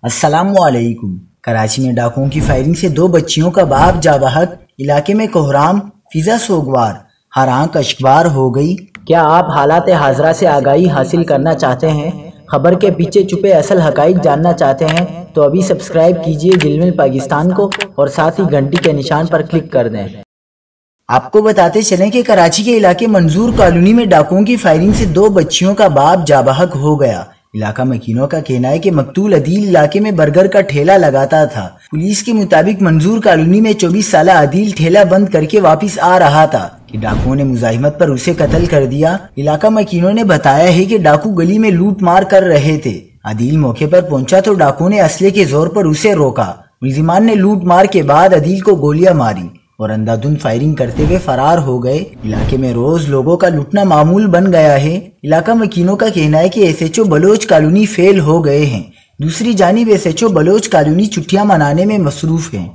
السلام علیکم۔ کراچی میں ڈاکوؤں کی فائرنگ سے 2 بچیوں کا باپ جاں بحق، علاقے میں کوہرام، فضا سوگوار، ہر آنکھ اشکبار ہو گئی۔ کیا آپ حالات حاضرہ سے آگاہی حاصل کرنا چاہتے ہیں؟ خبر کے پیچھے چھپے اصل حقائق جاننا چاہتے ہیں تو ابھی سبسکرائب کیجئے دل مل پاکستان کو اور ساتھ ہی گھنٹی کے نشان پر کلک کر دیں۔ آپ کو بتاتے چلیں کہ کراچی کے علاقے منظور کالونی میں ڈاکوؤں کی فائرنگ سے 2 بچیوں کا باپ جاں بحق ہو گیا۔ علاقہ مکینوں کا کہنا ہے کہ مقتول عدیل علاقے میں برگر کا ٹھیلا لگاتا تھا۔ پولیس کے مطابق منظور کالونی میں 24 سالہ عدیل ٹھیلا بند کر کے واپس آ رہا تھا کہ ڈاکوؤں نے مزاحمت پر اسے قتل کر دیا۔ علاقہ مکینوں نے بتایا ہے کہ ڈاکو گلی میں لوٹ مار کر رہے تھے۔ عدیل موقع پر پہنچا تو ڈاکوؤں نے اسلحے کے زور پر اسے روکا۔ ملزمان نے لوٹ مار کے بعد عدیل کو گولیاں ماری اور اندھادھند فائرنگ کرتے ہوئے فرار ہو گئے۔ علاقے میں روز لوگوں کا لٹنا معمول بن گیا ہے۔ علاقہ مکینوں کا کہنا ہے کہ S H O Baloch colony fail ہو گئے ہیں۔ دوسری جانب S H O Baloch colony چھٹیاں منانے میں مصروف ہیں۔